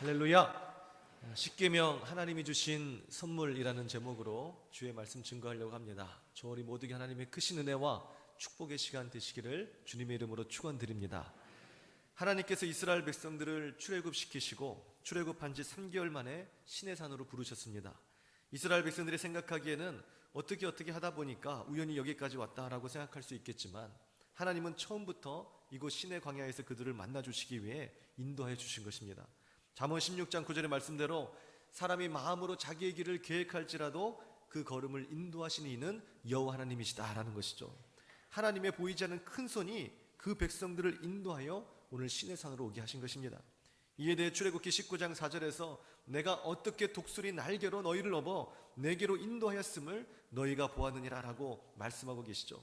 할렐루야. 십계명 하나님이 주신 선물이라는 제목으로 주의 말씀 증거하려고 합니다. 저 우리 모두에게 하나님의 크신 은혜와 축복의 시간 되시기를 주님의 이름으로 축원드립니다. 하나님께서 이스라엘 백성들을 출애굽시키시고 출애굽한 지 3개월 만에 시내산으로 부르셨습니다. 이스라엘 백성들이 생각하기에는 어떻게 하다 보니까 우연히 여기까지 왔다라고 생각할 수 있겠지만, 하나님은 처음부터 이곳 시내 광야에서 그들을 만나 주시기 위해 인도해 주신 것입니다. 잠언 16장 9절의 말씀대로 사람이 마음으로 자기의 길을 계획할지라도 그 걸음을 인도하시는 이는 여호와 하나님이시다라는 것이죠. 하나님의 보이지 않는 큰 손이 그 백성들을 인도하여 오늘 시내산으로 오게 하신 것입니다. 이에 대해 출애굽기 19장 4절에서 내가 어떻게 독수리 날개로 너희를 업어 내게로 인도하였음을 너희가 보았느니라 라고 말씀하고 계시죠.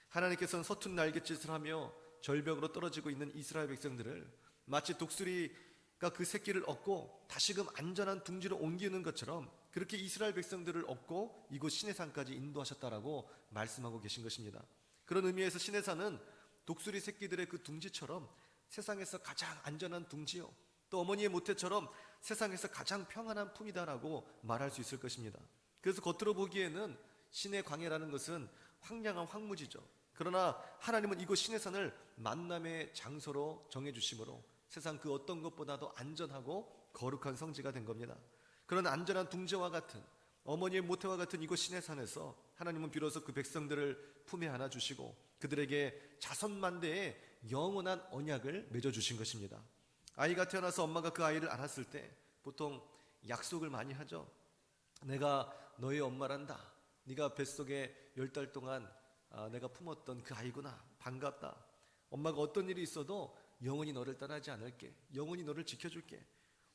하나님께서는 서툰 날갯짓을 하며 절벽으로 떨어지고 있는 이스라엘 백성들을 마치 독수리가 그 새끼를 얻고 다시금 안전한 둥지로 옮기는 것처럼 그렇게 이스라엘 백성들을 얻고 이곳 시내산까지 인도하셨다라고 말씀하고 계신 것입니다. 그런 의미에서 시내산은 독수리 새끼들의 그 둥지처럼 세상에서 가장 안전한 둥지요, 또 어머니의 모태처럼 세상에서 가장 평안한 품이다라고 말할 수 있을 것입니다. 그래서 겉으로 보기에는 시내 광야라는 것은 황량한 황무지죠. 그러나 하나님은 이곳 시내산을 만남의 장소로 정해주심으로 세상 그 어떤 것보다도 안전하고 거룩한 성지가 된 겁니다. 그런 안전한 둥지와 같은, 어머니의 모태와 같은 이곳 시내산에서 하나님은 비로소 그 백성들을 품에 안아주시고 그들에게 자손만대의 영원한 언약을 맺어주신 것입니다. 아이가 태어나서 엄마가 그 아이를 안았을 때 보통 약속을 많이 하죠. 내가 너의 엄마란다. 네가 뱃속에 10달 동안 내가 품었던 그 아이구나. 반갑다. 엄마가 어떤 일이 있어도 영원히 너를 떠나지 않을게. 영원히 너를 지켜줄게.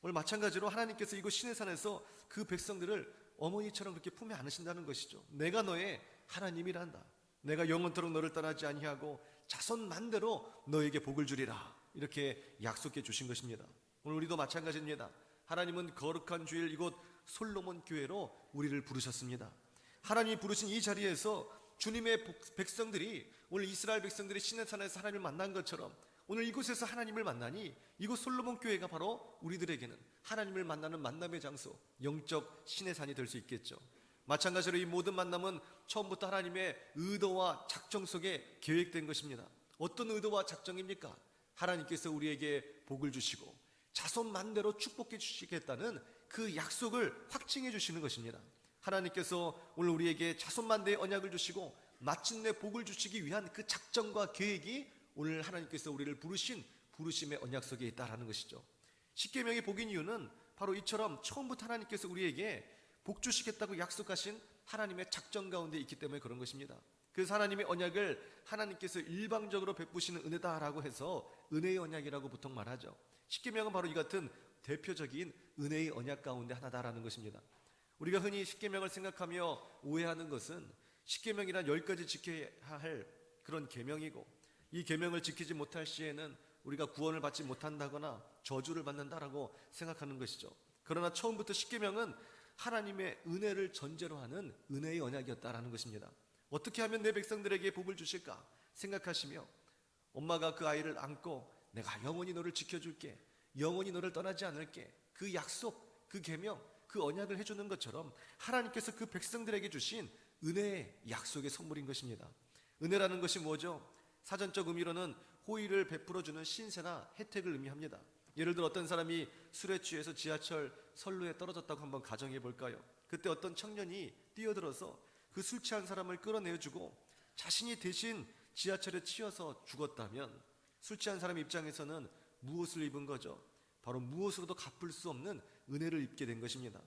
오늘 마찬가지로 하나님께서 이곳 시내산에서 그 백성들을 어머니처럼 그렇게 품에 안으신다는 것이죠. 내가 너의 하나님이란다. 내가 영원토록 너를 떠나지 아니하고 자손만대로 너에게 복을 주리라. 이렇게 약속해 주신 것입니다. 오늘 우리도 마찬가지입니다. 하나님은 거룩한 주일 이곳 솔로몬 교회로 우리를 부르셨습니다. 하나님이 부르신 이 자리에서 주님의 백성들이, 오늘 이스라엘 백성들이 시내산에서 하나님을 만난 것처럼 오늘 이곳에서 하나님을 만나니 이곳 솔로몬 교회가 바로 우리들에게는 하나님을 만나는 만남의 장소, 영적 시내산이 될 수 있겠죠. 마찬가지로 이 모든 만남은 처음부터 하나님의 의도와 작정 속에 계획된 것입니다. 어떤 의도와 작정입니까? 하나님께서 우리에게 복을 주시고 자손만대로 축복해 주시겠다는 그 약속을 확증해 주시는 것입니다. 하나님께서 오늘 우리에게 자손만대의 언약을 주시고 마침내 복을 주시기 위한 그 작정과 계획이 오늘 하나님께서 우리를 부르심의 언약 속에 있다라는 것이죠. 십계명이 복인 이유는 바로 이처럼 처음부터 하나님께서 우리에게 복 주시겠다고 약속하신 하나님의 작정 가운데 있기 때문에 그런 것입니다. 그래서 하나님의 언약을 하나님께서 일방적으로 베푸시는 은혜다라고 해서 은혜의 언약이라고 보통 말하죠. 십계명은 바로 이 같은 대표적인 은혜의 언약 가운데 하나다라는 것입니다. 우리가 흔히 십계명을 생각하며 오해하는 것은 십계명이란 10가지 지켜야 할 그런 계명이고, 이 계명을 지키지 못할 시에는 우리가 구원을 받지 못한다거나 저주를 받는다라고 생각하는 것이죠. 그러나 처음부터 십계명은 하나님의 은혜를 전제로 하는 은혜의 언약이었다라는 것입니다. 어떻게 하면 내 백성들에게 복을 주실까 생각하시며 엄마가 그 아이를 안고 내가 영원히 너를 지켜줄게, 영원히 너를 떠나지 않을게, 그 약속, 그 계명, 그 언약을 해주는 것처럼 하나님께서 그 백성들에게 주신 은혜의 약속의 선물인 것입니다. 은혜라는 것이 뭐죠? 사전적 의미로는 호의를 베풀어주는 신세나 혜택을 의미합니다. 예를 들어 어떤 사람이 술에 취해서 지하철 선로에 떨어졌다고 한번 가정해 볼까요? 그때 어떤 청년이 뛰어들어서 그 술 취한 사람을 끌어내주고 자신이 대신 지하철에 치여서 죽었다면 술 취한 사람 입장에서는 무엇을 입은 거죠? 바로 무엇으로도 갚을 수 없는 은혜를 입게 된 것입니다.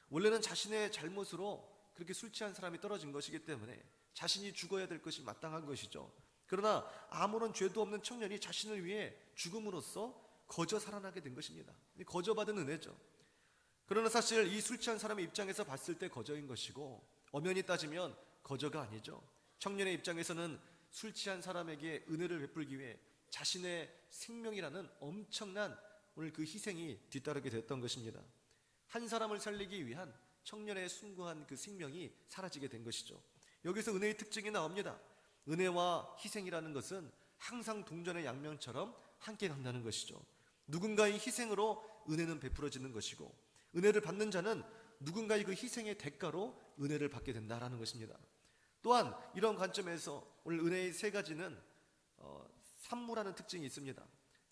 원래는 자신의 잘못으로 그렇게 술 취한 사람이 떨어진 것이기 때문에 자신이 죽어야 될 것이 마땅한 것이죠. 그러나 아무런 죄도 없는 청년이 자신을 위해 죽음으로써 거저 살아나게 된 것입니다. 거저받은 은혜죠. 그러나 사실 이 술 취한 사람의 입장에서 봤을 때 거저인 것이고, 엄연히 따지면 거저가 아니죠. 청년의 입장에서는 술 취한 사람에게 은혜를 베풀기 위해 자신의 생명이라는 엄청난 오늘 그 희생이 뒤따르게 됐던 것입니다. 한 사람을 살리기 위한 청년의 숭고한 그 생명이 사라지게 된 것이죠. 여기서 은혜의 특징이 나옵니다. 은혜와 희생이라는 것은 항상 동전의 양면처럼 함께 간다는 것이죠. 누군가의 희생으로 은혜는 베풀어지는 것이고, 은혜를 받는 자는 누군가의 그 희생의 대가로 은혜를 받게 된다라는 것입니다. 또한 이런 관점에서 오늘 은혜의 세 가지는 산무라는 특징이 있습니다.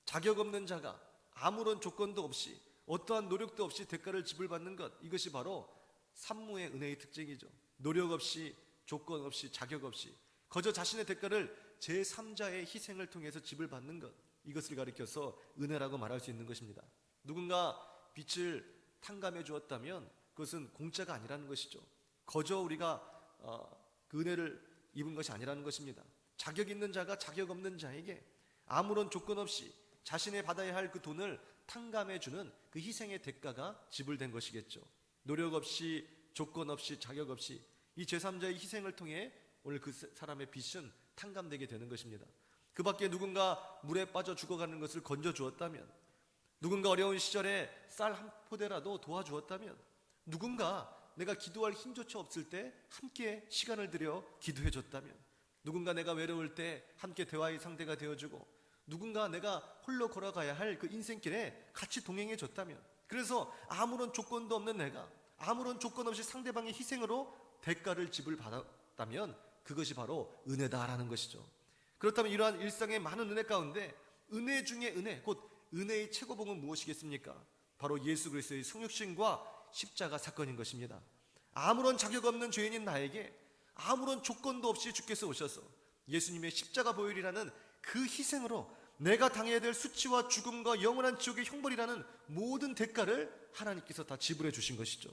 자격 없는 자가 아무런 조건도 없이 어떠한 노력도 없이 대가를 지불받는 것, 이것이 바로 산무의 은혜의 특징이죠. 노력 없이, 조건 없이, 자격 없이 거저 자신의 대가를 제3자의 희생을 통해서 지불받는 것, 이것을 가리켜서 은혜라고 말할 수 있는 것입니다. 누군가 빛을 탕감해 주었다면 그것은 공짜가 아니라는 것이죠. 거저 우리가 그 은혜를 입은 것이 아니라는 것입니다. 자격 있는 자가 자격 없는 자에게 아무런 조건 없이 자신의 받아야 할 그 돈을 탕감해 주는 그 희생의 대가가 지불된 것이겠죠. 노력 없이, 조건 없이, 자격 없이 이 제3자의 희생을 통해 오늘 그 사람의 빚은 탕감되게 되는 것입니다. 그 밖에 누군가 물에 빠져 죽어가는 것을 건져 주었다면, 누군가 어려운 시절에 쌀 한 포대라도 도와주었다면, 누군가 내가 기도할 힘조차 없을 때 함께 시간을 들여 기도해 줬다면, 누군가 내가 외로울 때 함께 대화의 상대가 되어주고, 누군가 내가 홀로 걸어가야 할 그 인생길에 같이 동행해 줬다면, 그래서 아무런 조건도 없는 내가 아무런 조건 없이 상대방의 희생으로 대가를 지불받았다면 그것이 바로 은혜다라는 것이죠. 그렇다면 이러한 일상의 많은 은혜 가운데 은혜 중에 은혜, 곧 은혜의 최고봉은 무엇이겠습니까? 바로 예수 그리스도의 성육신과 십자가 사건인 것입니다. 아무런 자격 없는 죄인인 나에게 아무런 조건도 없이 주께서 오셔서 예수님의 십자가 보혈이라는 그 희생으로 내가 당해야 될 수치와 죽음과 영원한 지옥의 형벌이라는 모든 대가를 하나님께서 다 지불해 주신 것이죠.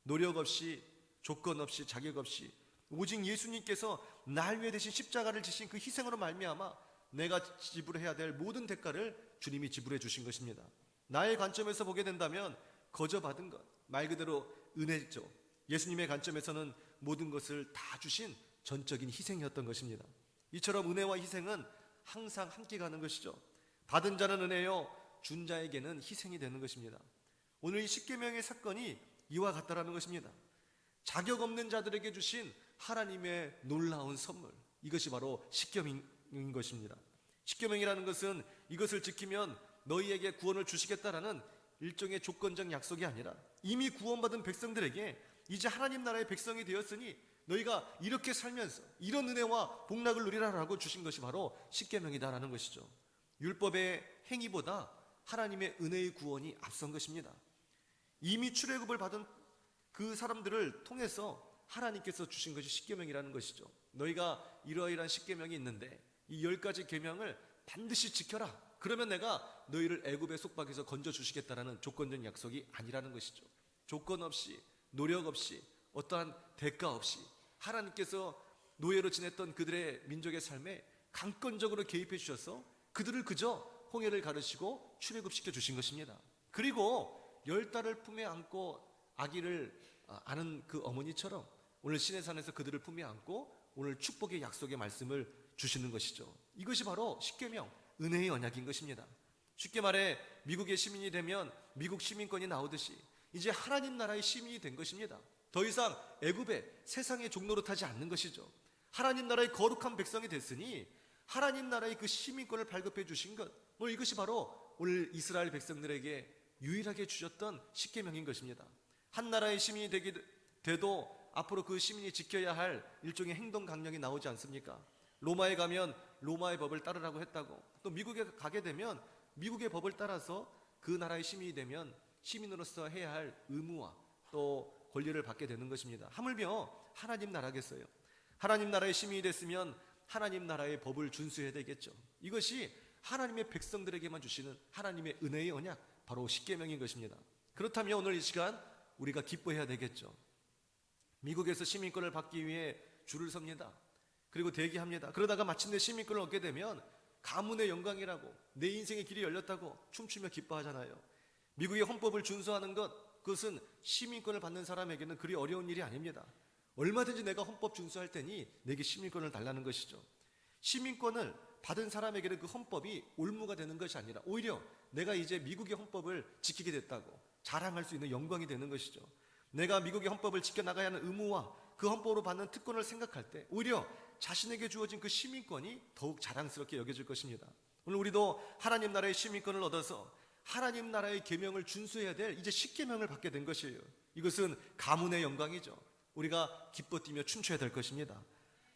노력 없이, 조건 없이, 자격 없이 오직 예수님께서 날 위해 대신 십자가를 지신 그 희생으로 말미암아 내가 지불해야 될 모든 대가를 주님이 지불해 주신 것입니다. 나의 관점에서 보게 된다면 거저 받은 것, 말 그대로 은혜죠. 예수님의 관점에서는 모든 것을 다 주신 전적인 희생이었던 것입니다. 이처럼 은혜와 희생은 항상 함께 가는 것이죠. 받은 자는 은혜요, 준 자에게는 희생이 되는 것입니다. 오늘 이 십계명의 사건이 이와 같다라는 것입니다. 자격 없는 자들에게 주신 하나님의 놀라운 선물, 이것이 바로 십계명인 것입니다. 십계명이라는 것은 이것을 지키면 너희에게 구원을 주시겠다라는 일종의 조건적 약속이 아니라 이미 구원받은 백성들에게 이제 하나님 나라의 백성이 되었으니 너희가 이렇게 살면서 이런 은혜와 복락을 누리라라고 주신 것이 바로 십계명이다라는 것이죠. 율법의 행위보다 하나님의 은혜의 구원이 앞선 것입니다. 이미 출애굽을 받은 그 사람들을 통해서 하나님께서 주신 것이 십계명이라는 것이죠. 너희가 이러이러한 십계명이 있는데 이 10가지 계명을 반드시 지켜라. 그러면 내가 너희를 애굽의 속박에서 건져 주시겠다라는 조건적 약속이 아니라는 것이죠. 조건 없이, 노력 없이, 어떠한 대가 없이 하나님께서 노예로 지냈던 그들의 민족의 삶에 강권적으로 개입해 주셔서 그들을 그저 홍해를 가르시고 출애굽시켜 주신 것입니다. 그리고 10달을 품에 안고 아기를 아는 그 어머니처럼 오늘 시내산에서 그들을 품에 안고 오늘 축복의 약속의 말씀을 주시는 것이죠. 이것이 바로 십계명, 은혜의 언약인 것입니다. 쉽게 말해 미국의 시민이 되면 미국 시민권이 나오듯이 이제 하나님 나라의 시민이 된 것입니다. 더 이상 애굽의 세상의 종로로 타지 않는 것이죠. 하나님 나라의 거룩한 백성이 됐으니 하나님 나라의 그 시민권을 발급해 주신 것, 이것이 바로 오늘 이스라엘 백성들에게 유일하게 주셨던 십계명인 것입니다. 한 나라의 시민이 돼도 앞으로 그 시민이 지켜야 할 일종의 행동 강령이 나오지 않습니까? 로마에 가면 로마의 법을 따르라고 했다고, 또 미국에 가게 되면 미국의 법을 따라서 그 나라의 시민이 되면 시민으로서 해야 할 의무와 또 권리를 받게 되는 것입니다. 하물며 하나님 나라겠어요. 하나님 나라의 시민이 됐으면 하나님 나라의 법을 준수해야 되겠죠. 이것이 하나님의 백성들에게만 주시는 하나님의 은혜의 언약, 바로 십계명인 것입니다. 그렇다면 오늘 이 시간 우리가 기뻐해야 되겠죠. 미국에서 시민권을 받기 위해 줄을 섭니다. 그리고 대기합니다. 그러다가 마침내 시민권을 얻게 되면 가문의 영광이라고, 내 인생의 길이 열렸다고 춤추며 기뻐하잖아요. 미국의 헌법을 준수하는 것, 그것은 시민권을 받는 사람에게는 그리 어려운 일이 아닙니다. 얼마든지 내가 헌법 준수할 테니 내게 시민권을 달라는 것이죠. 시민권을 받은 사람에게는 그 헌법이 올무가 되는 것이 아니라 오히려 내가 이제 미국의 헌법을 지키게 됐다고 자랑할 수 있는 영광이 되는 것이죠. 내가 미국의 헌법을 지켜나가야 하는 의무와 그 헌법으로 받는 특권을 생각할 때 오히려 자신에게 주어진 그 시민권이 더욱 자랑스럽게 여겨질 것입니다. 오늘 우리도 하나님 나라의 시민권을 얻어서 하나님 나라의 계명을 준수해야 될 이제 십계명을 받게 된 것이에요. 이것은 가문의 영광이죠. 우리가 기뻐 뛰며 춤춰야 될 것입니다.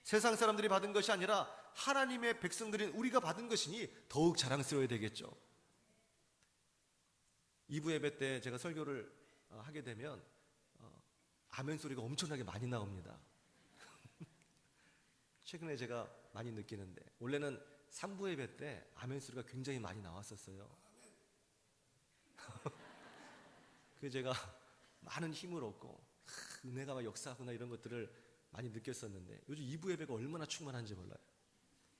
세상 사람들이 받은 것이 아니라 하나님의 백성들인 우리가 받은 것이니 더욱 자랑스러워야 되겠죠. 2부 예배 때 제가 설교를 하게 되면 아멘 소리가 엄청나게 많이 나옵니다. 최근에 제가 많이 느끼는데, 원래는 3부 예배 때 아멘 소리가 굉장히 많이 나왔었어요. 그래서 제가 많은 힘을 얻고 은혜가 막 역사하구나 이런 것들을 많이 느꼈었는데, 요즘 2부 예배가 얼마나 충만한지 몰라요.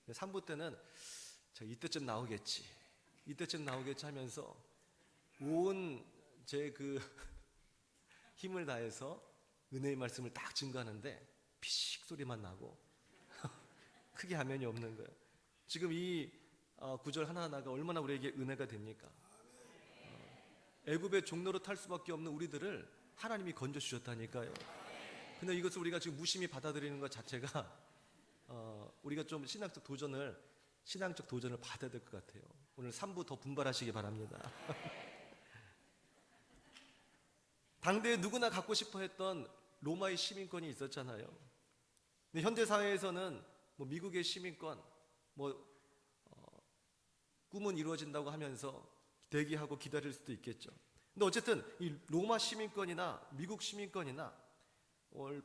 3부 때는 제가 이때쯤 나오겠지 하면서 온 제 그 힘을 다해서 은혜의 말씀을 딱 증거하는데 피식 소리만 나고 크게 화면이 없는 거예요. 지금 이 구절 하나하나가 얼마나 우리에게 은혜가 됩니까? 애굽의 종로로 탈 수밖에 없는 우리들을 하나님이 건져주셨다니까요. 근데 이것을 우리가 지금 무심히 받아들이는 것 자체가 우리가 좀 신앙적 도전을 받아야 될 것 같아요. 오늘 3부 더 분발하시기 바랍니다. 당대에 누구나 갖고 싶어 했던 로마의 시민권이 있었잖아요. 근데 현대 사회에서는 뭐 미국의 시민권, 꿈은 이루어진다고 하면서 대기하고 기다릴 수도 있겠죠. 근데 어쨌든 이 로마 시민권이나 미국 시민권이나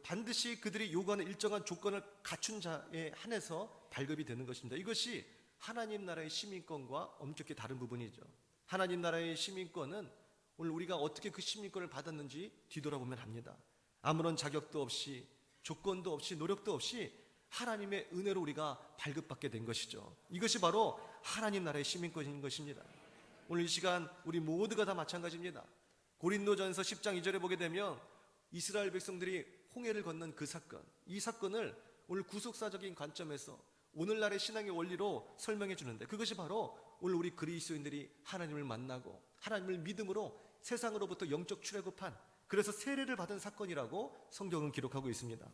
반드시 그들이 요구하는 일정한 조건을 갖춘 자에 한해서 발급이 되는 것입니다. 이것이 하나님 나라의 시민권과 엄격히 다른 부분이죠. 하나님 나라의 시민권은 오늘 우리가 어떻게 그 시민권을 받았는지 뒤돌아보면 합니다. 아무런 자격도 없이, 조건도 없이, 노력도 없이 하나님의 은혜로 우리가 발급받게 된 것이죠. 이것이 바로 하나님 나라의 시민권인 것입니다. 오늘 이 시간 우리 모두가 다 마찬가지입니다. 고린도전서 10장 2절에 보게 되면 이스라엘 백성들이 홍해를 건넌 그 사건, 이 사건을 오늘 구속사적인 관점에서 오늘날의 신앙의 원리로 설명해 주는데, 그것이 바로 오늘 우리 그리스도인들이 하나님을 만나고 하나님을 믿음으로 세상으로부터 영적 출애굽한, 그래서 세례를 받은 사건이라고 성경은 기록하고 있습니다.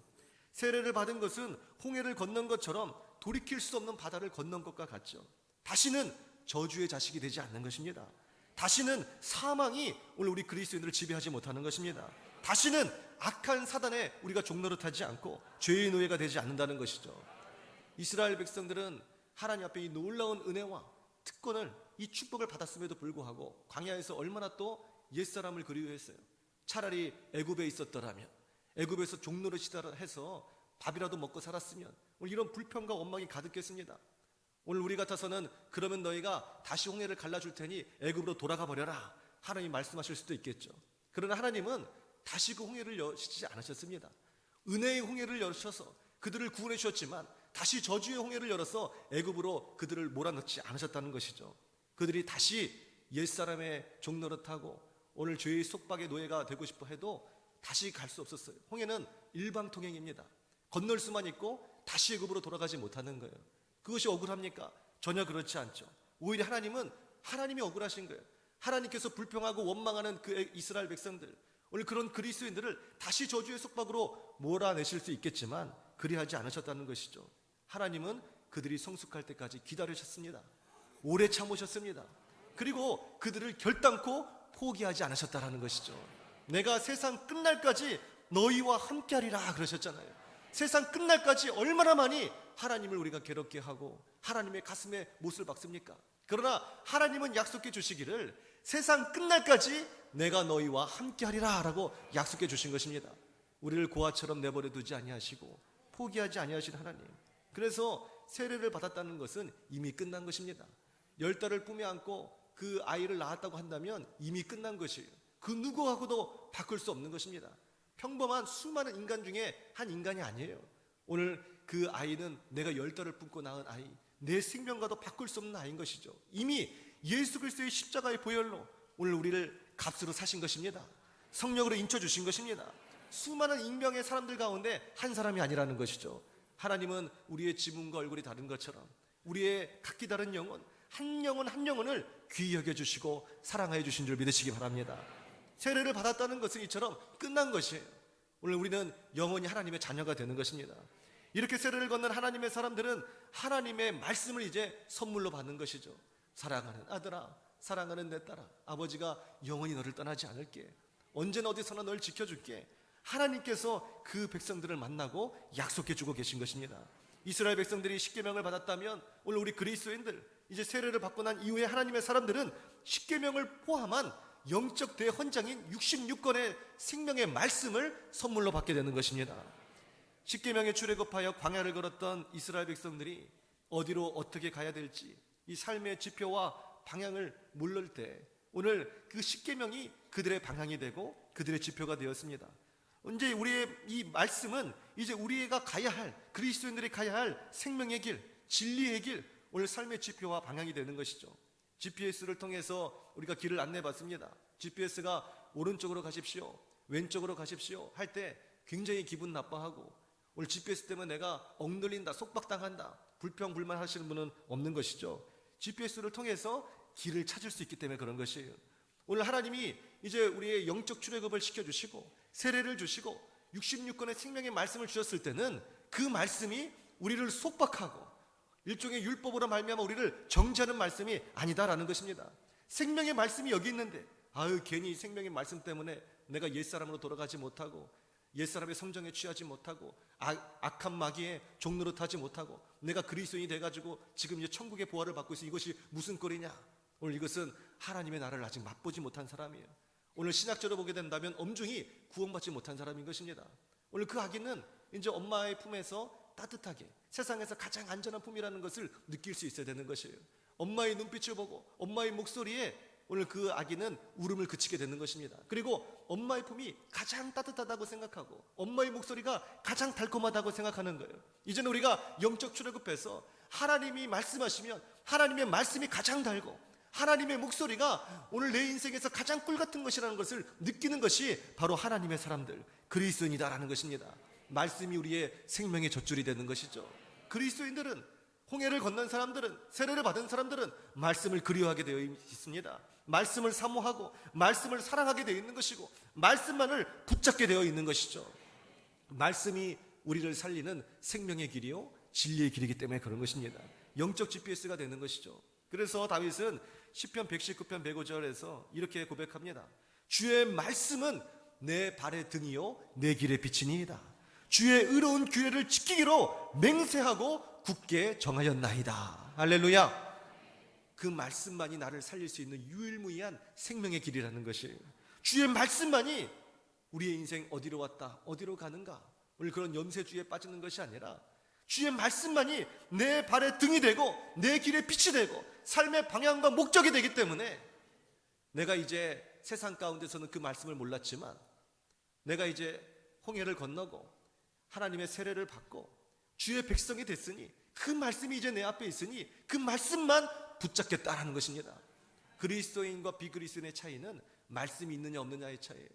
세례를 받은 것은 홍해를 건넌 것처럼 돌이킬 수 없는 바다를 건넌 것과 같죠. 다시는 저주의 자식이 되지 않는 것입니다. 다시는 사망이 오늘 우리 그리스도인들을 지배하지 못하는 것입니다. 다시는 악한 사단에 우리가 종노릇하지 않고 죄의 노예가 되지 않는다는 것이죠. 이스라엘 백성들은 하나님 앞에 이 놀라운 은혜와 특권을, 이 축복을 받았음에도 불구하고 광야에서 얼마나 또 옛사람을 그리워했어요. 차라리 애굽에 있었더라면, 애굽에서 종노릇이라 해서 밥이라도 먹고 살았으면 오늘 이런 불평과 원망이 가득했습니다. 오늘 우리 같아서는 그러면 너희가 다시 홍해를 갈라줄 테니 애굽으로 돌아가 버려라, 하나님이 말씀하실 수도 있겠죠. 그러나 하나님은 다시 그 홍해를 여시지 않으셨습니다. 은혜의 홍해를 여셔서 그들을 구원해 주셨지만 다시 저주의 홍해를 열어서 애굽으로 그들을 몰아넣지 않으셨다는 것이죠. 그들이 다시 옛사람의 종노릇하고 오늘 죄의 속박의 노예가 되고 싶어 해도 다시 갈 수 없었어요. 홍해는 일방통행입니다. 건널 수만 있고 다시 애굽으로 돌아가지 못하는 거예요. 그것이 억울합니까? 전혀 그렇지 않죠. 오히려 하나님이 억울하신 거예요. 하나님께서 불평하고 원망하는 그 이스라엘 백성들, 오늘 그런 그리스도인들을 다시 저주의 속박으로 몰아내실 수 있겠지만 그리하지 않으셨다는 것이죠. 하나님은 그들이 성숙할 때까지 기다리셨습니다. 오래 참으셨습니다. 그리고 그들을 결단코 포기하지 않으셨다는 것이죠. 내가 세상 끝날까지 너희와 함께하리라 그러셨잖아요. 세상 끝날까지 얼마나 많이 하나님을 우리가 괴롭게 하고 하나님의 가슴에 못을 박습니까? 그러나 하나님은 약속해 주시기를 세상 끝날까지 내가 너희와 함께하리라 라고 약속해 주신 것입니다. 우리를 고아처럼 내버려 두지 아니하시고 포기하지 아니하신 하나님. 그래서 세례를 받았다는 것은 이미 끝난 것입니다. 10달을 품에 안고 그 아이를 낳았다고 한다면 이미 끝난 것이에요. 그 누구하고도 바꿀 수 없는 것입니다. 평범한 수많은 인간 중에 한 인간이 아니에요. 오늘 그 아이는 내가 10달을 품고 낳은 아이, 내 생명과도 바꿀 수 없는 아이인 것이죠. 이미 예수 그리스도의 십자가의 보혈로 오늘 우리를 값으로 사신 것입니다. 성령으로 인쳐주신 것입니다. 수많은 익명의 사람들 가운데 한 사람이 아니라는 것이죠. 하나님은 우리의 지문과 얼굴이 다른 것처럼 우리의 각기 다른 영혼, 한 영혼 한 영혼을 귀히 여겨주시고 사랑하여 주신 줄 믿으시기 바랍니다. 세례를 받았다는 것은 이처럼 끝난 것이에요. 오늘 우리는 영원히 하나님의 자녀가 되는 것입니다. 이렇게 세례를 건넌 하나님의 사람들은 하나님의 말씀을 이제 선물로 받는 것이죠. 사랑하는 아들아, 사랑하는 내 딸아, 아버지가 영원히 너를 떠나지 않을게. 언제나 어디서나 널 지켜줄게. 하나님께서 그 백성들을 만나고 약속해주고 계신 것입니다. 이스라엘 백성들이 십계명을 받았다면 오늘 우리 그리스도인들 이제 세례를 받고 난 이후에 하나님의 사람들은 십계명을 포함한 영적 대헌장인 66권의 생명의 말씀을 선물로 받게 되는 것입니다. 십계명에 출애굽하여 광야를 걸었던 이스라엘 백성들이 어디로 어떻게 가야 될지 이 삶의 지표와 방향을 모를 때 오늘 그 십계명이 그들의 방향이 되고 그들의 지표가 되었습니다. 이제 우리의 이 말씀은 이제 우리가 가야 할, 그리스도인들이 가야 할 생명의 길, 진리의 길, 오늘 삶의 지표와 방향이 되는 것이죠. GPS를 통해서 우리가 길을 안내받습니다. GPS가 오른쪽으로 가십시오, 왼쪽으로 가십시오 할 때 굉장히 기분 나빠하고, 오늘 GPS 때문에 내가 억눌린다, 속박당한다, 불평불만 하시는 분은 없는 것이죠. GPS를 통해서 길을 찾을 수 있기 때문에 그런 것이에요. 오늘 하나님이 이제 우리의 영적 출애굽을 시켜주시고 세례를 주시고 66권의 생명의 말씀을 주셨을 때는 그 말씀이 우리를 속박하고 일종의 율법으로 말미암아 우리를 정죄하는 말씀이 아니다라는 것입니다. 생명의 말씀이 여기 있는데 괜히 생명의 말씀 때문에 내가 옛사람으로 돌아가지 못하고 옛사람의 성정에 취하지 못하고 악한 마귀의 종노릇 하지 못하고 내가 그리스도인이 돼가지고 지금 이제 천국의 보화를 받고 있어. 이것이 무슨 꼴이냐? 오늘 이것은 하나님의 나라를 아직 맛보지 못한 사람이에요. 오늘 신약적으로 보게 된다면 엄중히 구원받지 못한 사람인 것입니다. 오늘 그 아기는 이제 엄마의 품에서 따뜻하게 세상에서 가장 안전한 품이라는 것을 느낄 수 있어야 되는 것이에요. 엄마의 눈빛을 보고 엄마의 목소리에 오늘 그 아기는 울음을 그치게 되는 것입니다. 그리고 엄마의 품이 가장 따뜻하다고 생각하고 엄마의 목소리가 가장 달콤하다고 생각하는 거예요. 이제는 우리가 영적 출애굽해서 하나님이 말씀하시면 하나님의 말씀이 가장 달고 하나님의 목소리가 오늘 내 인생에서 가장 꿀 같은 것이라는 것을 느끼는 것이 바로 하나님의 사람들, 그리스도인이다라는 것입니다. 말씀이 우리의 생명의 젖줄이 되는 것이죠. 그리스도인들은, 홍해를 건넌 사람들은, 세례를 받은 사람들은 말씀을 그리워하게 되어 있습니다. 말씀을 사모하고 말씀을 사랑하게 되어 있는 것이고 말씀만을 붙잡게 되어 있는 것이죠. 말씀이 우리를 살리는 생명의 길이요 진리의 길이기 때문에 그런 것입니다. 영적 GPS가 되는 것이죠. 그래서 다윗은 시편 119편 105절에서 이렇게 고백합니다. 주의 말씀은 내 발의 등이요 내 길의 빛이니이다. 주의 의로운 규례를 지키기로 맹세하고 굳게 정하였나이다. 할렐루야. 그 말씀만이 나를 살릴 수 있는 유일무이한 생명의 길이라는 것이에요. 주의 말씀만이 우리의 인생 어디로 왔다 어디로 가는가 오늘 그런 염세주의에 빠지는 것이 아니라 주의 말씀만이 내 발의 등이 되고 내 길의 빛이 되고 삶의 방향과 목적이 되기 때문에 내가 이제 세상 가운데서는 그 말씀을 몰랐지만 내가 이제 홍해를 건너고 하나님의 세례를 받고 주의 백성이 됐으니 그 말씀이 이제 내 앞에 있으니 그 말씀만 붙잡겠다라는 것입니다. 그리스도인과 비그리스도인의 차이는 말씀이 있느냐 없느냐의 차이예요.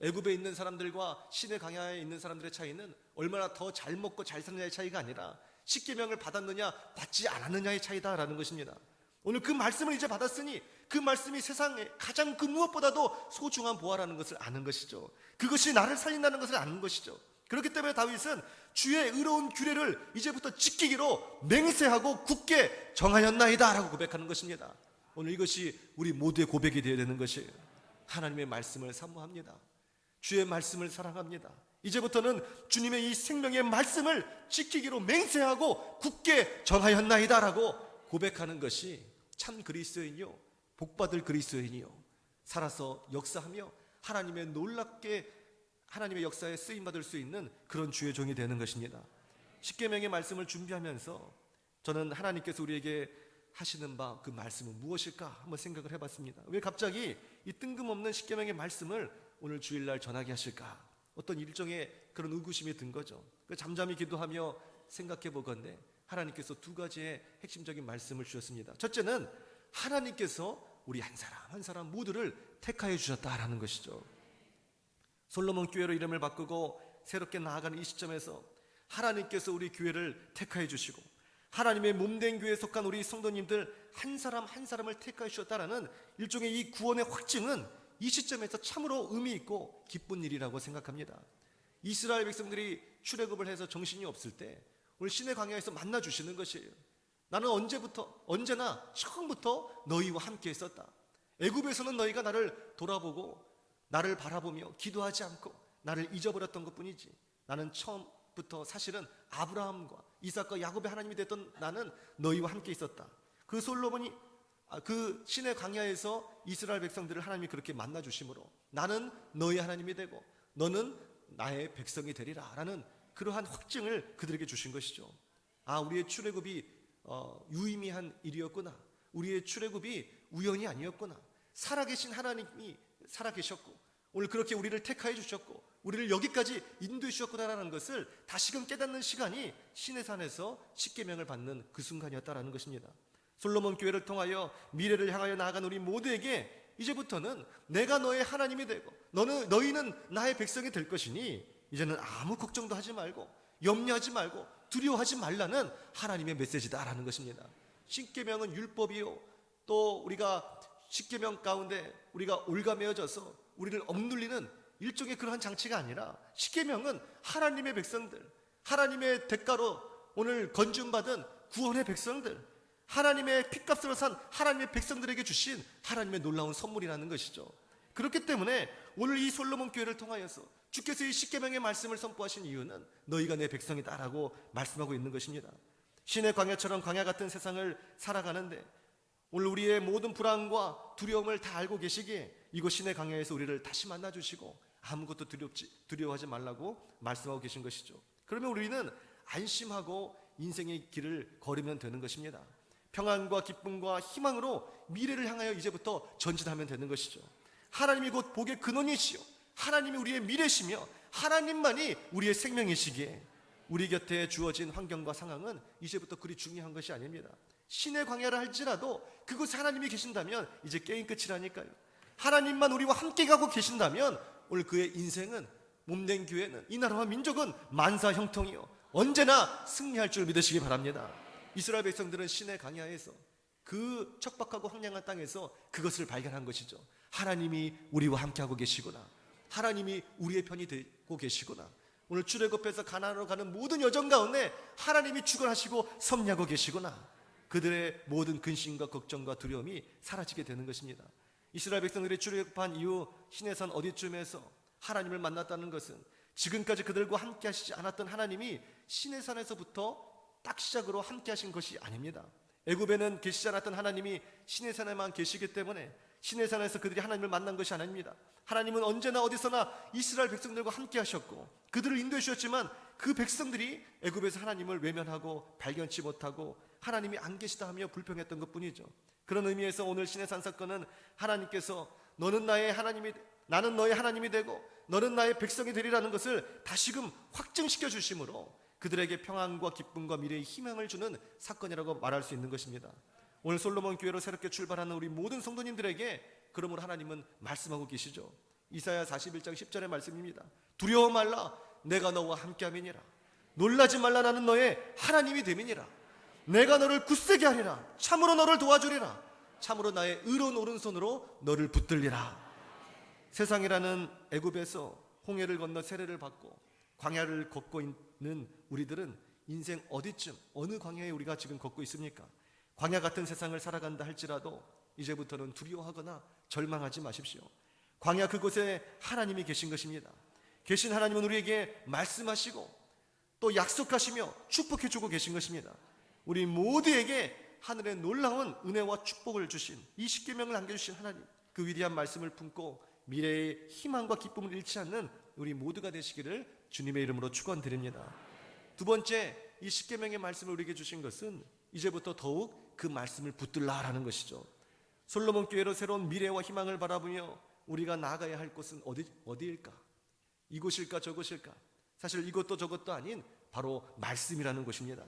애굽에 있는 사람들과 시내 강야에 있는 사람들의 차이는 얼마나 더 잘 먹고 잘 사느냐의 차이가 아니라 십계명을 받았느냐 받지 않았느냐의 차이다라는 것입니다. 오늘 그 말씀을 이제 받았으니 그 말씀이 세상에 가장 그 무엇보다도 소중한 보화라는 것을 아는 것이죠. 그것이 나를 살린다는 것을 아는 것이죠. 그렇기 때문에 다윗은 주의 의로운 규례를 이제부터 지키기로 맹세하고 굳게 정하였나이다 라고 고백하는 것입니다. 오늘 이것이 우리 모두의 고백이 되어야 되는 것이에요. 하나님의 말씀을 사모합니다. 주의 말씀을 사랑합니다. 이제부터는 주님의 이 생명의 말씀을 지키기로 맹세하고 굳게 정하였나이다 라고 고백하는 것이 참 그리스도인이요 복받을 그리스도인이요 살아서 역사하며 하나님의 놀랍게 하나님의 역사에 쓰임받을 수 있는 그런 주의 종이 되는 것입니다. 십계명의 말씀을 준비하면서 저는 하나님께서 우리에게 하시는 바 그 말씀은 무엇일까 한번 생각을 해봤습니다. 왜 갑자기 이 뜬금없는 십계명의 말씀을 오늘 주일날 전하게 하실까? 어떤 일종의 그런 의구심이 든 거죠. 잠잠히 기도하며 생각해 보건대 하나님께서 두 가지의 핵심적인 말씀을 주셨습니다. 첫째는 하나님께서 우리 한 사람 한 사람 모두를 택하여 주셨다라는 것이죠. 솔로몬 교회로 이름을 바꾸고 새롭게 나아가는 이 시점에서 하나님께서 우리 교회를 택하여 주시고 하나님의 몸된 교회에 속한 우리 성도님들 한 사람 한 사람을 택하여 주셨다라는 일종의 이 구원의 확증은 이 시점에서 참으로 의미 있고 기쁜 일이라고 생각합니다. 이스라엘 백성들이 출애굽을 해서 정신이 없을 때 오늘 시내 광야에서 만나 주시는 것이에요. 나는 언제나 처음부터 너희와 함께 있었다. 애굽에서는 너희가 나를 돌아보고 나를 바라보며 기도하지 않고 나를 잊어버렸던 것뿐이지, 나는 처음부터 사실은 아브라함과 이삭과 야곱의 하나님이 됐던 나는 너희와 함께 있었다. 그 솔로몬이 그 시내 광야에서 이스라엘 백성들을 하나님이 그렇게 만나 주심으로 나는 너희 하나님이 되고 너는 나의 백성이 되리라 라는 그러한 확증을 그들에게 주신 것이죠. 우리의 출애굽이 유의미한 일이었구나, 우리의 출애굽이 우연이 아니었구나, 살아계신 하나님이 살아계셨고 오늘 그렇게 우리를 택하여 주셨고 우리를 여기까지 인도해 주셨구나라는 것을 다시금 깨닫는 시간이 시내산에서 십계명을 받는 그 순간이었다라는 것입니다. 솔로몬 교회를 통하여 미래를 향하여 나아간 우리 모두에게 이제부터는 내가 너의 하나님이 되고 너희는 나의 백성이 될 것이니 이제는 아무 걱정도 하지 말고 염려하지 말고 두려워하지 말라는 하나님의 메시지다라는 것입니다. 십계명은 율법이요, 또 우리가 십계명 가운데 우리가 올가매어져서 우리를 억눌리는 일종의 그러한 장치가 아니라 십계명은 하나님의 백성들, 하나님의 대가로 오늘 건준받은 구원의 백성들, 하나님의 핏값으로 산 하나님의 백성들에게 주신 하나님의 놀라운 선물이라는 것이죠. 그렇기 때문에 오늘 이 솔로몬 교회를 통하여서 주께서 이 십계명의 말씀을 선포하신 이유는 너희가 내 백성이다라고 말씀하고 있는 것입니다. 신의 광야처럼 광야 같은 세상을 살아가는데 오늘 우리의 모든 불안과 두려움을 다 알고 계시기에 이곳 신의 광야에서 우리를 다시 만나주시고 아무것도 두려워하지 말라고 말씀하고 계신 것이죠. 그러면 우리는 안심하고 인생의 길을 걸으면 되는 것입니다. 평안과 기쁨과 희망으로 미래를 향하여 이제부터 전진하면 되는 것이죠. 하나님이 곧 복의 근원이시요 하나님이 우리의 미래시며 하나님만이 우리의 생명이시기에 우리 곁에 주어진 환경과 상황은 이제부터 그리 중요한 것이 아닙니다. 신의 광야를 할지라도 그곳에 하나님이 계신다면 이제 게임 끝이라니까요. 하나님만 우리와 함께 가고 계신다면 오늘 그의 인생은, 몸된 교회는, 이 나라와 민족은 만사 형통이요 언제나 승리할 줄 믿으시기 바랍니다. 이스라엘 백성들은 신의 광야에서 그 척박하고 황량한 땅에서 그것을 발견한 것이죠. 하나님이 우리와 함께하고 계시구나, 하나님이 우리의 편이 되고 계시구나. 오늘 출애굽해서 가나안으로 가는 모든 여정 가운데 하나님이 주관하시고 섭리하고 계시구나. 그들의 모든 근심과 걱정과 두려움이 사라지게 되는 것입니다. 이스라엘 백성들이 출애굽한 이후 시내산 어디쯤에서 하나님을 만났다는 것은 지금까지 그들과 함께 하시지 않았던 하나님이 시내산에서부터 딱 시작으로 함께 하신 것이 아닙니다. 애굽에는 계시지 않았던 하나님이 시내산에만 계시기 때문에 시내산에서 그들이 하나님을 만난 것이 아닙니다. 하나님은 언제나 어디서나 이스라엘 백성들과 함께 하셨고 그들을 인도해 주셨지만 그 백성들이 애굽에서 하나님을 외면하고 발견치 못하고 하나님이 안 계시다 하며 불평했던 것뿐이죠. 그런 의미에서 오늘 시내산 사건은 하나님께서 너는 나의 하나님이, 나는 너의 하나님이 되고 너는 나의 백성이 되리라는 것을 다시금 확증시켜 주심으로 그들에게 평안과 기쁨과 미래의 희망을 주는 사건이라고 말할 수 있는 것입니다. 오늘 솔로몬 교회로 새롭게 출발하는 우리 모든 성도님들에게 그러므로 하나님은 말씀하고 계시죠. 이사야 41장 10절의 말씀입니다. 두려워 말라, 내가 너와 함께함이니라. 놀라지 말라, 나는 너의 하나님이 됨이니라. 내가 너를 굳세게 하리라. 참으로 너를 도와주리라. 참으로 나의 의로운 오른손으로 너를 붙들리라. 세상이라는 애굽에서 홍해를 건너 세례를 받고 광야를 걷고 있는 우리들은 인생 어디쯤, 어느 광야에 우리가 지금 걷고 있습니까? 광야 같은 세상을 살아간다 할지라도 이제부터는 두려워하거나 절망하지 마십시오. 광야 그곳에 하나님이 계신 것입니다. 계신 하나님은 우리에게 말씀하시고 또 약속하시며 축복해주고 계신 것입니다. 우리 모두에게 하늘의 놀라운 은혜와 축복을 주신 이 십계명을 남겨주신 하나님, 그 위대한 말씀을 품고 미래의 희망과 기쁨을 잃지 않는 우리 모두가 되시기를 주님의 이름으로 축원드립니다. 두 번째, 이 십계명의 말씀을 우리에게 주신 것은 이제부터 더욱 그 말씀을 붙들라라는 것이죠. 솔로몬 교회로 새로운 미래와 희망을 바라보며 우리가 나아가야 할 곳은 어디일까? 이곳일까 저곳일까? 사실 이것도 저것도 아닌 바로 말씀이라는 곳입니다.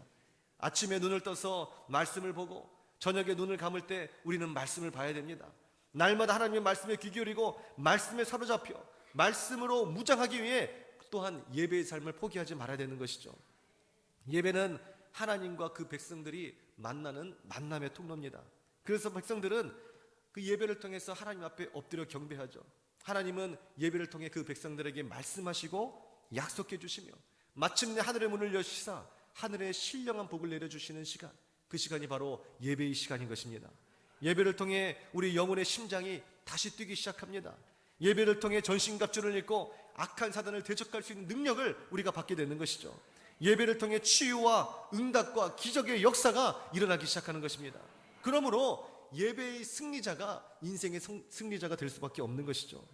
아침에 눈을 떠서 말씀을 보고 저녁에 눈을 감을 때 우리는 말씀을 봐야 됩니다. 날마다 하나님의 말씀에 귀 기울이고 말씀에 사로잡혀 말씀으로 무장하기 위해 또한 예배의 삶을 포기하지 말아야 되는 것이죠. 예배는 하나님과 그 백성들이 만나는 만남의 통로입니다. 그래서 백성들은 그 예배를 통해서 하나님 앞에 엎드려 경배하죠. 하나님은 예배를 통해 그 백성들에게 말씀하시고 약속해 주시며 마침내 하늘의 문을 여시사 하늘의 신령한 복을 내려주시는 시간, 그 시간이 바로 예배의 시간인 것입니다. 예배를 통해 우리 영혼의 심장이 다시 뛰기 시작합니다. 예배를 통해 전신갑주를 입고 악한 사단을 대적할 수 있는 능력을 우리가 받게 되는 것이죠. 예배를 통해 치유와 응답과 기적의 역사가 일어나기 시작하는 것입니다. 그러므로 예배의 승리자가 인생의 승리자가 될 수밖에 없는 것이죠.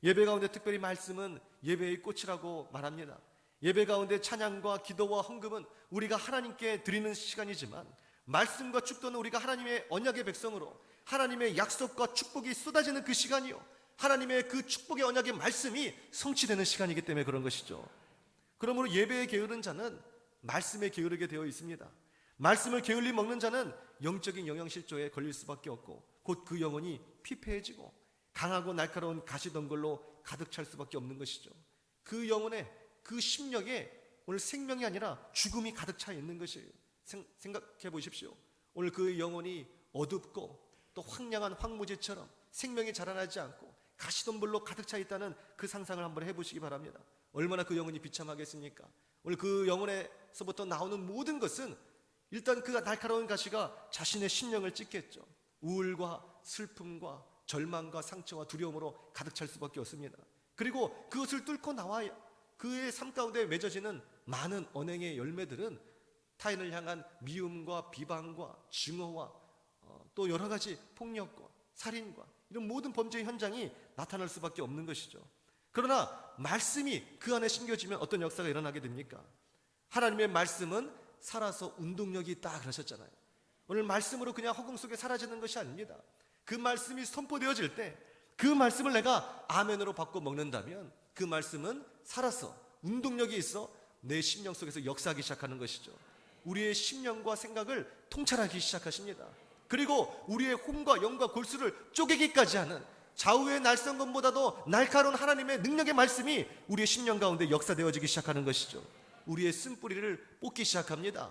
예배 가운데 특별히 말씀은 예배의 꽃이라고 말합니다. 예배 가운데 찬양과 기도와 헌금은 우리가 하나님께 드리는 시간이지만, 말씀과 축도는 우리가 하나님의 언약의 백성으로 하나님의 약속과 축복이 쏟아지는 그 시간이요, 하나님의 그 축복의 언약의 말씀이 성취되는 시간이기 때문에 그런 것이죠. 그러므로 예배에 게으른 자는 말씀에 게으르게 되어 있습니다. 말씀을 게을리 먹는 자는 영적인 영양실조에 걸릴 수밖에 없고, 곧 그 영혼이 피폐해지고 강하고 날카로운 가시덤불로 가득 찰 수밖에 없는 것이죠. 그 영혼의 그 심령에 오늘 생명이 아니라 죽음이 가득 차 있는 것이에요. 생각해 보십시오. 오늘 그 영혼이 어둡고 또 황량한 황무지처럼 생명이 자라나지 않고 가시덤불로 가득 차 있다는 그 상상을 한번 해보시기 바랍니다. 얼마나 그 영혼이 비참하겠습니까? 오늘 그 영혼에서부터 나오는 모든 것은 일단 그 날카로운 가시가 자신의 심령을 찢겠죠. 우울과 슬픔과 절망과 상처와 두려움으로 가득 찰 수밖에 없습니다. 그리고 그것을 뚫고 나와야 그의 삶 가운데 맺어지는 많은 언행의 열매들은 타인을 향한 미움과 비방과 증오와 또 여러 가지 폭력과 살인과 이런 모든 범죄의 현장이 나타날 수밖에 없는 것이죠. 그러나 말씀이 그 안에 심겨지면 어떤 역사가 일어나게 됩니까? 하나님의 말씀은 살아서 운동력이 있다 그러셨잖아요. 오늘 말씀으로 그냥 허공 속에 사라지는 것이 아닙니다. 그 말씀이 선포되어질 때 그 말씀을 내가 아멘으로 받고 먹는다면 그 말씀은 살아서 운동력이 있어 내 심령 속에서 역사하기 시작하는 것이죠. 우리의 심령과 생각을 통찰하기 시작하십니다. 그리고 우리의 혼과 영과 골수를 쪼개기까지 하는 좌우의 날성검보다도 날카로운 하나님의 능력의 말씀이 우리의 심령 가운데 역사되어지기 시작하는 것이죠. 우리의 쓴뿌리를 뽑기 시작합니다.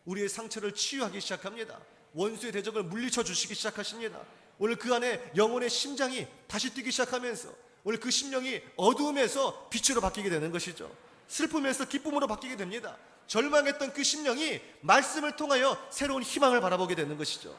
우리의 상처를 치유하기 시작합니다. 원수의 대적을 물리쳐 주시기 시작하십니다. 오늘 그 안에 영혼의 심장이 다시 뛰기 시작하면서 오늘 그 심령이 어두움에서 빛으로 바뀌게 되는 것이죠. 슬픔에서 기쁨으로 바뀌게 됩니다. 절망했던 그 심령이 말씀을 통하여 새로운 희망을 바라보게 되는 것이죠.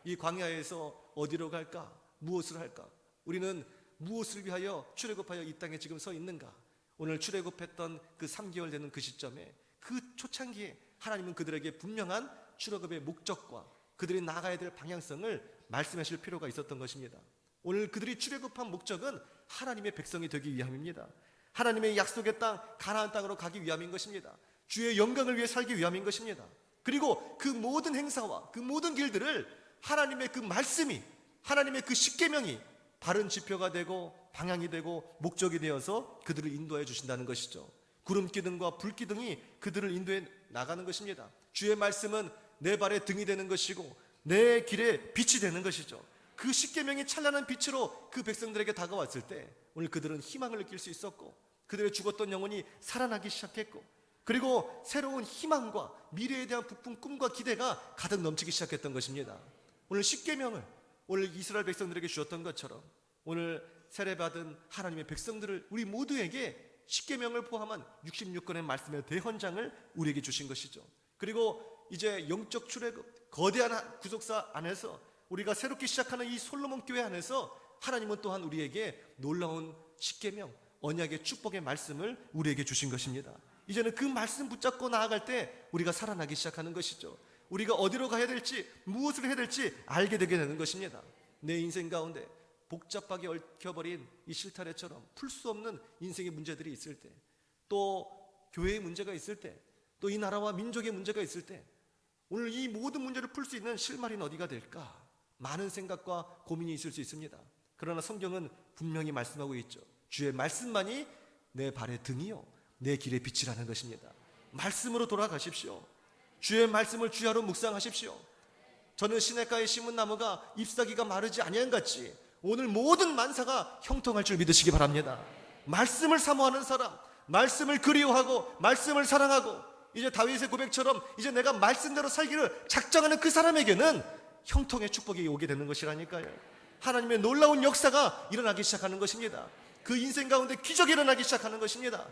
이 광야에서 어디로 갈까? 무엇을 할까? 우리는 무엇을 위하여 출애굽하여 이 땅에 지금 서 있는가? 오늘 출애굽했던 그 3개월 되는 그 시점에 그 초창기에 하나님은 그들에게 분명한 출애굽의 목적과 그들이 나아가야 될 방향성을 말씀하실 필요가 있었던 것입니다. 오늘 그들이 출애굽한 목적은 하나님의 백성이 되기 위함입니다. 하나님의 약속의 땅 가나안 땅으로 가기 위함인 것입니다. 주의 영광을 위해 살기 위함인 것입니다. 그리고 그 모든 행사와 그 모든 길들을 하나님의 그 말씀이, 하나님의 그 십계명이 바른 지표가 되고 방향이 되고 목적이 되어서 그들을 인도해 주신다는 것이죠. 구름기둥과 불기둥이 그들을 인도해 나가는 것입니다. 주의 말씀은 내 발의 등이 되는 것이고 내 길에 빛이 되는 것이죠. 그 십계명이 찬란한 빛으로 그 백성들에게 다가왔을 때 오늘 그들은 희망을 느낄 수 있었고 그들의 죽었던 영혼이 살아나기 시작했고 그리고 새로운 희망과 미래에 대한 부푼 꿈과 기대가 가득 넘치기 시작했던 것입니다. 오늘 십계명을 오늘 이스라엘 백성들에게 주었던 것처럼 오늘 세례받은 하나님의 백성들을 우리 모두에게 십계명을 포함한 66권의 말씀의 대헌장을 우리에게 주신 것이죠. 그리고 이제 영적 출애굽 거대한 구속사 안에서 우리가 새롭게 시작하는 이 솔로몬 교회 안에서 하나님은 또한 우리에게 놀라운 십계명 언약의 축복의 말씀을 우리에게 주신 것입니다. 이제는 그 말씀 붙잡고 나아갈 때 우리가 살아나기 시작하는 것이죠. 우리가 어디로 가야 될지 무엇을 해야 될지 알게 되게 되는 것입니다. 내 인생 가운데 복잡하게 얽혀버린 이 실타래처럼 풀 수 없는 인생의 문제들이 있을 때, 또 교회의 문제가 있을 때, 또 이 나라와 민족의 문제가 있을 때 오늘 이 모든 문제를 풀 수 있는 실마리는 어디가 될까? 많은 생각과 고민이 있을 수 있습니다. 그러나 성경은 분명히 말씀하고 있죠. 주의 말씀만이 내 발의 등이요 내 길의 빛이라는 것입니다. 말씀으로 돌아가십시오. 주의 말씀을 주야로 묵상하십시오. 저는 시냇가에 심은 나무가 잎사귀가 마르지 아니한같이 오늘 모든 만사가 형통할 줄 믿으시기 바랍니다. 말씀을 사모하는 사람, 말씀을 그리워하고 말씀을 사랑하고 이제 다윗의 고백처럼 이제 내가 말씀대로 살기를 작정하는 그 사람에게는 형통의 축복이 오게 되는 것이라니까요. 하나님의 놀라운 역사가 일어나기 시작하는 것입니다. 그 인생 가운데 기적이 일어나기 시작하는 것입니다.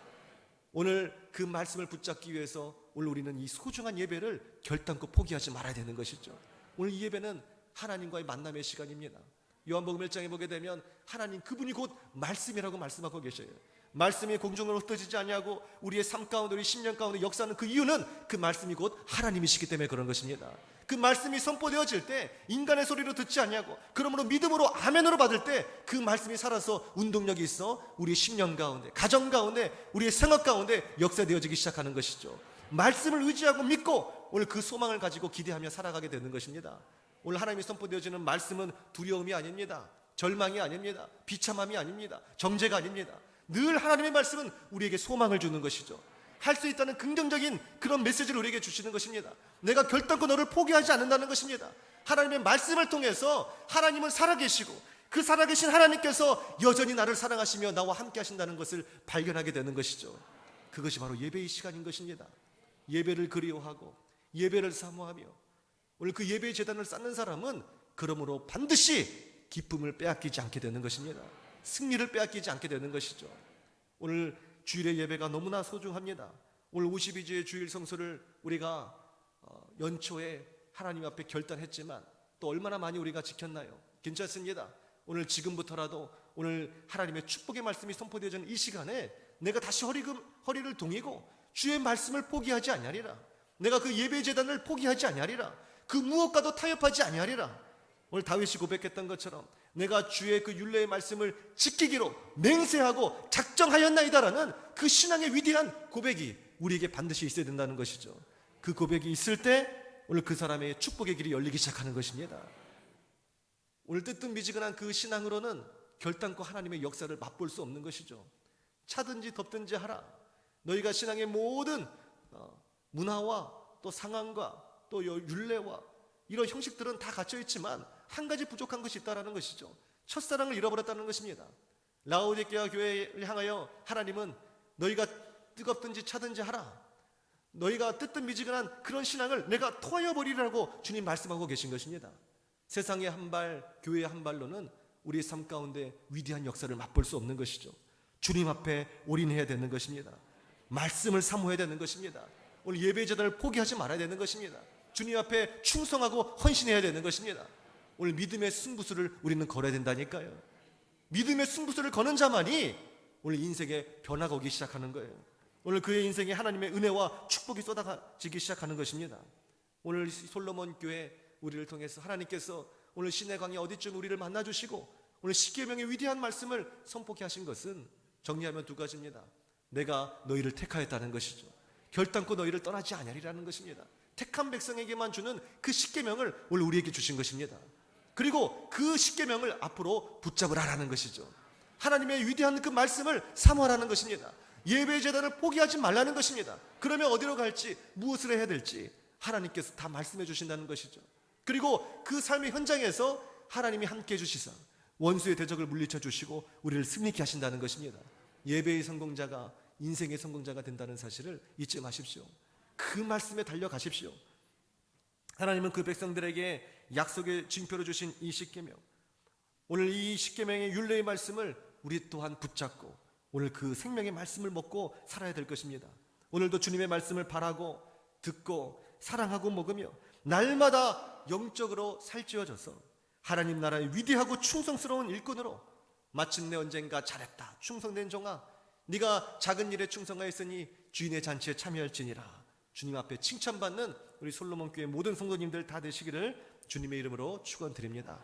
오늘 그 말씀을 붙잡기 위해서 오늘 우리는 이 소중한 예배를 결단코 포기하지 말아야 되는 것이죠. 오늘 이 예배는 하나님과의 만남의 시간입니다. 요한복음 1장에 보게 되면 하나님 그분이 곧 말씀이라고 말씀하고 계셔요. 말씀이 공중으로 흩어지지 아니하고 우리의 삶 가운데, 우리 10년 가운데 역사하는 그 이유는 그 말씀이 곧 하나님이시기 때문에 그런 것입니다. 그 말씀이 선포되어질 때 인간의 소리로 듣지 아니하고 그러므로 믿음으로 아멘으로 받을 때 그 말씀이 살아서 운동력이 있어 우리의 10년 가운데, 가정 가운데, 우리의 생활 가운데 역사되어지기 시작하는 것이죠. 말씀을 의지하고 믿고 오늘 그 소망을 가지고 기대하며 살아가게 되는 것입니다. 오늘 하나님이 선포되어지는 말씀은 두려움이 아닙니다. 절망이 아닙니다. 비참함이 아닙니다. 정죄가 아닙니다. 늘 하나님의 말씀은 우리에게 소망을 주는 것이죠. 할 수 있다는 긍정적인 그런 메시지를 우리에게 주시는 것입니다. 내가 결단코 너를 포기하지 않는다는 것입니다. 하나님의 말씀을 통해서 하나님은 살아계시고 그 살아계신 하나님께서 여전히 나를 사랑하시며 나와 함께 하신다는 것을 발견하게 되는 것이죠. 그것이 바로 예배의 시간인 것입니다. 예배를 그리워하고 예배를 사모하며 오늘 그 예배의 제단을 쌓는 사람은 그러므로 반드시 기쁨을 빼앗기지 않게 되는 것입니다. 승리를 빼앗기지 않게 되는 것이죠. 오늘 주일의 예배가 너무나 소중합니다. 오늘 52주의 주일 성수를 우리가 연초에 하나님 앞에 결단했지만 또 얼마나 많이 우리가 지켰나요? 괜찮습니다. 오늘 지금부터라도 오늘 하나님의 축복의 말씀이 선포되어지는 이 시간에 내가 다시 허리를 동이고 주의 말씀을 포기하지 아니하리라. 내가 그 예배 제단을 포기하지 아니하리라. 그 무엇과도 타협하지 아니하리라. 오늘 다윗이 고백했던 것처럼 내가 주의 그 율례의 말씀을 지키기로 맹세하고 작정하였나이다라는 그 신앙의 위대한 고백이 우리에게 반드시 있어야 된다는 것이죠. 그 고백이 있을 때 오늘 그 사람의 축복의 길이 열리기 시작하는 것입니다. 오늘 뜨뜻미지근한 그 신앙으로는 결단코 하나님의 역사를 맛볼 수 없는 것이죠. 차든지 덥든지 하라. 너희가 신앙의 모든 문화와 또 상황과 또 율례와 이런 형식들은 다 갖춰 있지만 한 가지 부족한 것이 있다는 것이죠. 첫사랑을 잃어버렸다는 것입니다. 라오디게아 교회를 향하여 하나님은 너희가 뜨겁든지 차든지 하라. 너희가 뜨뜻미지근한 그런 신앙을 내가 토하여버리라고 주님 말씀하고 계신 것입니다. 세상의 한 발, 교회의 한 발로는 우리의 삶 가운데 위대한 역사를 맛볼 수 없는 것이죠. 주님 앞에 올인해야 되는 것입니다. 말씀을 사모해야 되는 것입니다. 오늘 예배 제단을 포기하지 말아야 되는 것입니다. 주님 앞에 충성하고 헌신해야 되는 것입니다. 오늘 믿음의 승부수를 우리는 걸어야 된다니까요. 믿음의 승부수를 거는 자만이 오늘 인생에 변화가 오기 시작하는 거예요. 오늘 그의 인생에 하나님의 은혜와 축복이 쏟아지기 시작하는 것입니다. 오늘 솔로몬 교회 우리를 통해서 하나님께서 오늘 신의 강의 어디쯤 우리를 만나주시고 오늘 십계명의 위대한 말씀을 선포케 하신 것은 정리하면 두 가지입니다. 내가 너희를 택하였다는 것이죠. 결단코 너희를 떠나지 아니하리라는 것입니다. 택한 백성에게만 주는 그 십계명을 오늘 우리에게 주신 것입니다. 그리고 그 십계명을 앞으로 붙잡으라라는 것이죠. 하나님의 위대한 그 말씀을 사모하라는 것입니다. 예배 제단을 포기하지 말라는 것입니다. 그러면 어디로 갈지 무엇을 해야 될지 하나님께서 다 말씀해 주신다는 것이죠. 그리고 그 삶의 현장에서 하나님이 함께 해주시사 원수의 대적을 물리쳐 주시고 우리를 승리케 하신다는 것입니다. 예배의 성공자가 인생의 성공자가 된다는 사실을 잊지 마십시오. 그 말씀에 달려가십시오. 하나님은 그 백성들에게 약속의 징표로 주신 이 십계명, 오늘 이 십계명의 율례의 말씀을 우리 또한 붙잡고 오늘 그 생명의 말씀을 먹고 살아야 될 것입니다. 오늘도 주님의 말씀을 바라고 듣고 사랑하고 먹으며 날마다 영적으로 살찌워져서 하나님 나라의 위대하고 충성스러운 일꾼으로 마침내 언젠가 잘했다 충성된 종아 네가 작은 일에 충성하였으니 주인의 잔치에 참여할지니라 주님 앞에 칭찬받는 우리 솔로몬 교회 모든 성도님들 다 되시기를 주님의 이름으로 축원드립니다.